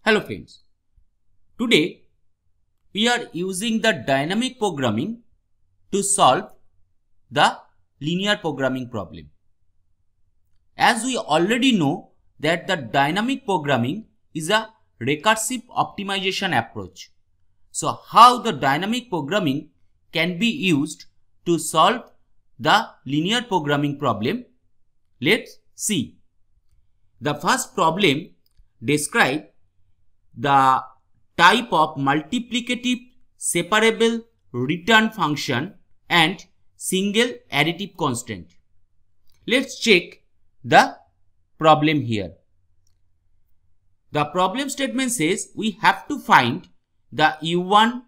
Hello friends, today we are using the dynamic programming to solve the linear programming problem. As we already know that the dynamic programming is a recursive optimization approach. So how the dynamic programming can be used to solve the linear programming problem? Let's see. The first problem describes the type of multiplicative separable return function and single additive constant. Let's check the problem here. The problem statement says we have to find the u1,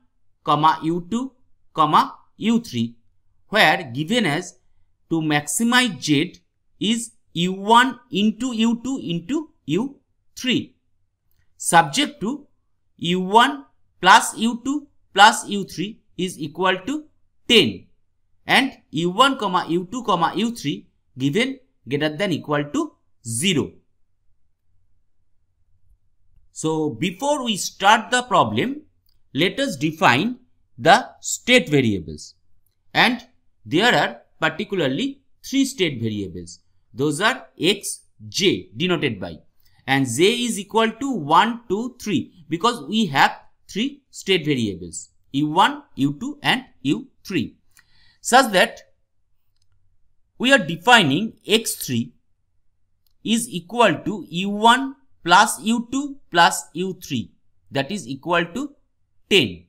u2, u3 where given as to maximize z is u1 into u2 into u3. Subject to u1 plus u2 plus u3 is equal to 10 and u1, u2, u3 given greater than equal to 0. So before we start the problem, let us define the state variables, and there are particularly 3 state variables. Those are x, j denoted by, and j is equal to 1, 2, 3 because we have 3 state variables u1, u2 and u3, such that we are defining x3 is equal to u1 plus u2 plus u3, that is equal to 10.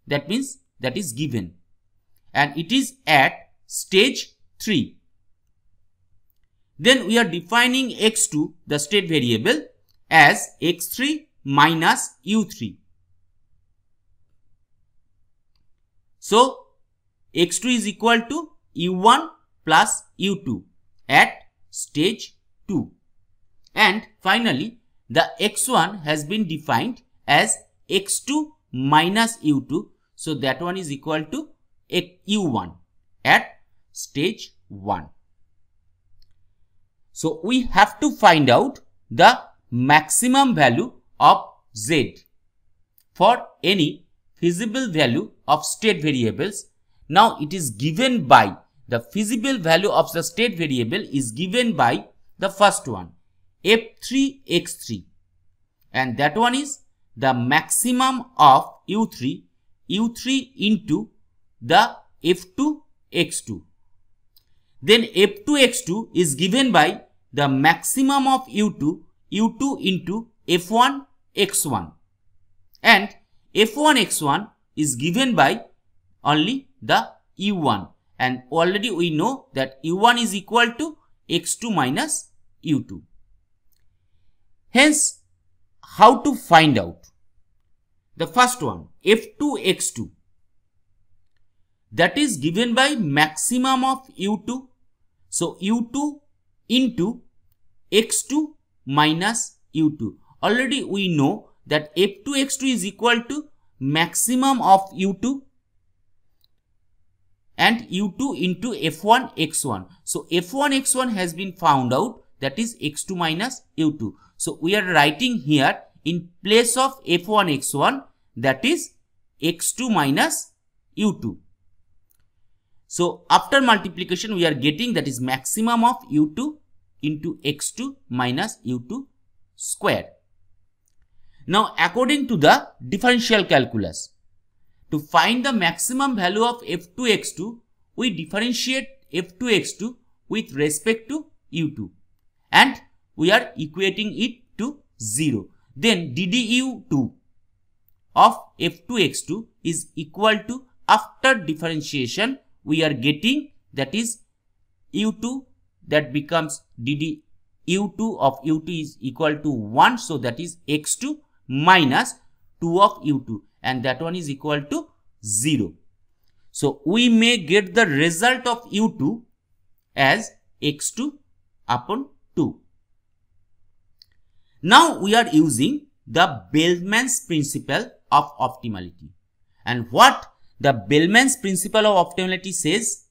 That means that is given, and it is at stage 3. Then we are defining x2, the state variable, as x3 minus u3. So x2 is equal to u1 plus u2 at stage 2. And finally, the x1 has been defined as x2 minus u2. So that one is equal to u1 at stage 1. So we have to find out the maximum value of z for any feasible value of state variables. Now it is given by the feasible value of the state variable is given by the first one, f3 x3, and that one is the maximum of u3 into the f2 x2. Then f2 x2 is given by the maximum of u2 into f1 x1, and f1 x1 is given by only the u1, and already we know that u1 is equal to x2 minus u2. Hence, how to find out? The first one, f2 x2, that is given by maximum of u2. So u2 into x2 minus u2. Already we know that f2 x2 is equal to maximum of u2 and u2 into f1 x1. So f1 x1 has been found out, that is x2 minus u2. So we are writing here in place of f1 x1, that is x2 minus u2. So after multiplication we are getting that is maximum of u2 into x2 minus u2 square. Now according to the differential calculus, to find the maximum value of f2 x2, we differentiate f2 x2 with respect to u2 and we are equating it to 0. Then ddu2 of f2 x2 is equal to, after differentiation we are getting that is u2, that becomes ddu2 of u2 is equal to 1. So that is x2 minus 2 of u2, and that one is equal to 0. So we may get the result of u2 as x2 upon 2. Now we are using the Bellman's principle of optimality. And what the Bellman's principle of optimality says?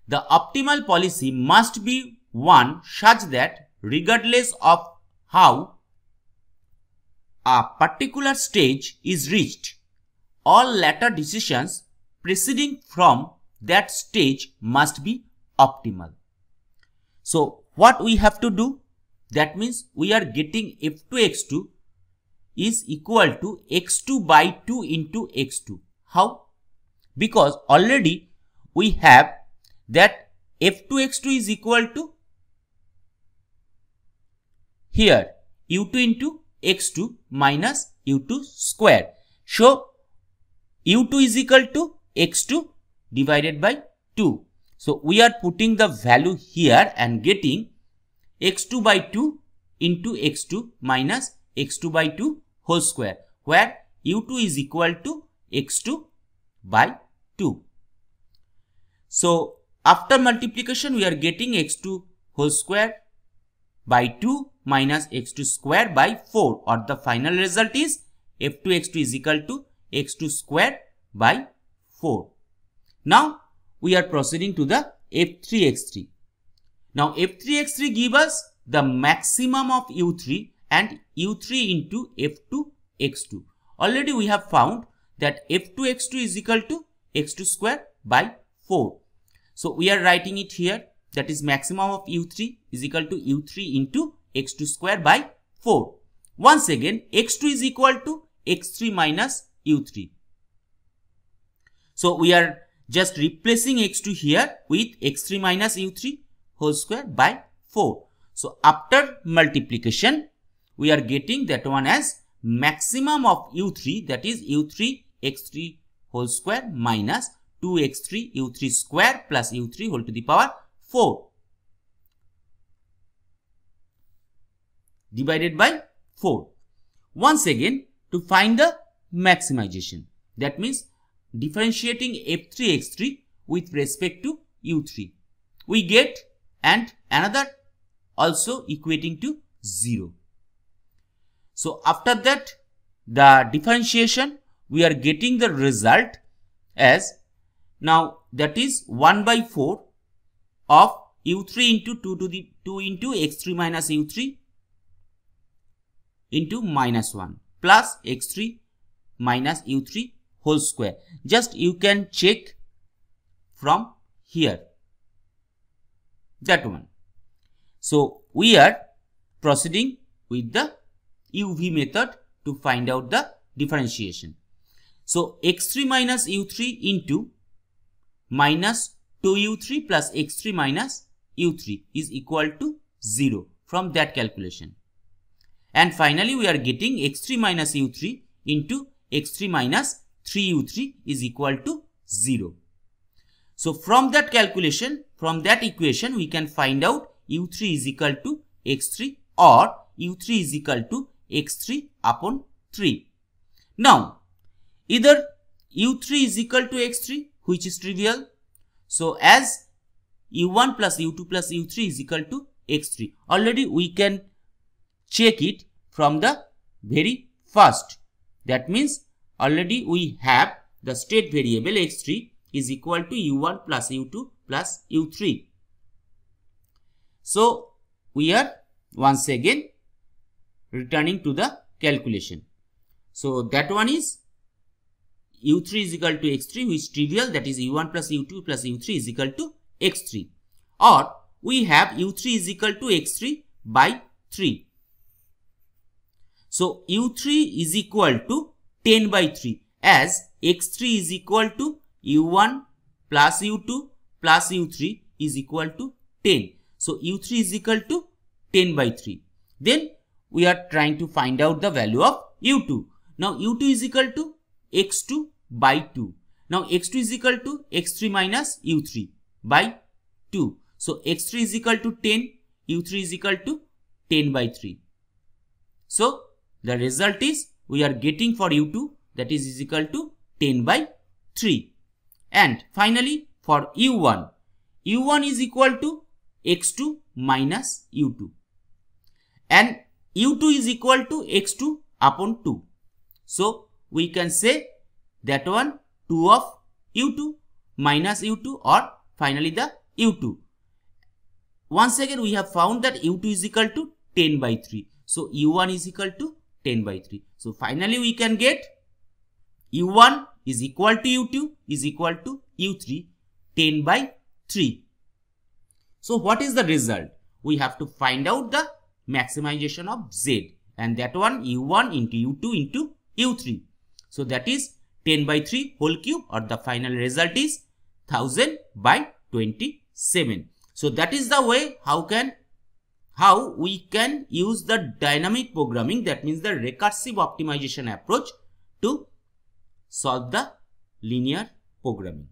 The optimal policy must be one such that regardless of how a particular stage is reached, all later decisions proceeding from that stage must be optimal. So what we have to do? That means we are getting f2x2 is equal to x2 by 2 into x2. How? Because already we have that f2x2 is equal to here u2 into x2 minus u2 square. So u2 is equal to x2 divided by 2. So we are putting the value here and getting x2 by 2 into x2 minus x2 by 2 whole square, where u2 is equal to x2 by 2. So after multiplication we are getting x2 whole square by 2 minus x2 square by 4, or the final result is f2x2 is equal to x2 square by 4. Now we are proceeding to the f3x3. Now f3x3 gives us the maximum of u3 and u3 into f2x2. Already we have found that f2x2 is equal to x2 square by 4. So we are writing it here, that is maximum of u3 is equal to u3 into x2 square by 4. Once again x2 is equal to x3 minus u3. So we are just replacing x2 here with x3 minus u3 whole square by 4. So after multiplication we are getting that one as maximum of u3, that is u3 x3 whole square minus 2x3 u3 square plus u3 whole to the power 4 divided by 4. Once again, to find the maximization, that means differentiating f3x3 with respect to u3, we get and another also equating to 0. So after that, the differentiation, we are getting the result as, now that is 1 by 4 of u3 into 2 into x3 minus u3 into minus 1 plus x3 minus u3 whole square. Just you can check from here, that one. So we are proceeding with the UV method to find out the differentiation. So x3 minus u3 into minus 2u3 plus x3 minus u3 is equal to 0 from that calculation. And finally we are getting x3 minus u3 into x3 minus 3u3 is equal to 0. So from that calculation, from that equation, we can find out u3 is equal to x3 or u3 is equal to x3 upon 3. Now either u3 is equal to x3, which is trivial. So as u1 plus u2 plus u3 is equal to x3, already we can check it from the very first. That means already we have the state variable x3 is equal to u1 plus u2 plus u3. So we are once again returning to the calculation. So that one is u3 is equal to x3, which is trivial, that is u1 plus u2 plus u3 is equal to x3. Or we have u3 is equal to x3 by 3. So u3 is equal to 10 by 3, as x3 is equal to u1 plus u2 plus u3 is equal to 10. So u3 is equal to 10 by 3. Then we are trying to find out the value of u2. Now u2 is equal to x2 by 2. Now x2 is equal to x3 minus u3 by 2. So x3 is equal to 10, u3 is equal to 10 by 3. So the result is we are getting for u2, that is equal to 10 by 3. And finally for u1, u1 is equal to x2 minus u2. And u2 is equal to x2 upon 2. So we can say that one 2 of u2 minus u2, or finally the u2. Once again we have found that u2 is equal to 10 by 3. So u1 is equal to 10 by 3. So finally we can get u1 is equal to u2 is equal to u3 10 by 3. So what is the result? We have to find out the maximization of z, and that one u1 into u2 into u3. So that is 10 by 3 whole cube, or the final result is 1000 by 27. So that is the way how we can use the dynamic programming, that means the recursive optimization approach, to solve the linear programming.